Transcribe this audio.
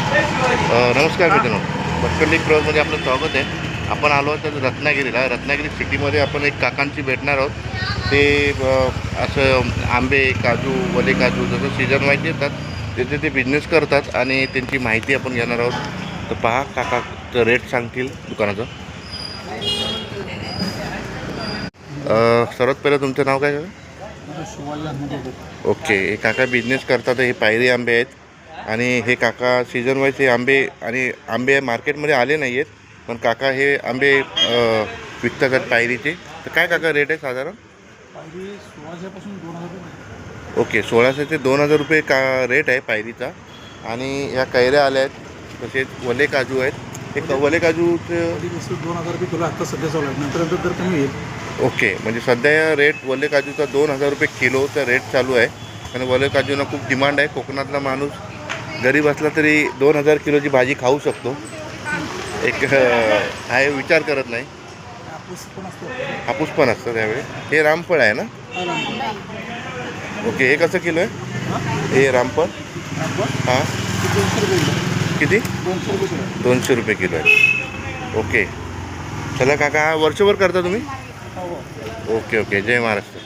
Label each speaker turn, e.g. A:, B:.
A: नमस्कार मित्रांनो, भटकंडी क्रॉसमध्ये आपलं स्वागत आहे. आपण आलो तर रत्नागिरीला. रत्नागिरी सिटीमध्ये आपण एक काकांची भेटणार आहोत. ते असं आंबे, काजू, वले काजू जसं सीझन वाईज येतात तिथे ते बिझनेस करतात आणि त्यांची माहिती आपण घेणार आहोत. तर पहा, काका रेट सांगतील दुकानाचं. सर्वात पहिलं तुमचं नाव काय का? ओके, हे काका बिझनेस करतात. हे पायरी आंबे आहेत आणि हे काका सीझन वाईज हे आंबे मार्केटमध्ये आले नाही आहेत, पण काका हे आंबे विकतात आहेत पायरीचे. तर काय काका रेट आहे साधारण? ओके, 1600 ते 2000 रुपये का रेट आहे पायरीचा. आणि ह्या कैऱ्या आल्या आहेत, तसेच वले काजू आहेत. हे वले काजूचं
B: 2000 रुपये किलो आता सध्या चालू आहे, नंतर तर कमी येईल.
A: ओके, म्हणजे सध्या रेट वले काजूचा 2000 रुपये किलोचा रेट चालू आहे. आणि वले काजूंना खूप डिमांड आहे. कोकणातला माणूस गरीब असला तरी 2000 किलोची भाजी खाऊ शकतो. एक आहे, विचार करत नाही. हापूस पण असतं त्यावेळी. हे रामफळ आहे ना? ओके, हे कसं किलो आहे हे रामफळ? हां, किती? 200 रुपये किलो आहे. ओके, चला काका, वर्षभर करता तुम्ही? ओके ओके, जय महाराष्ट्र.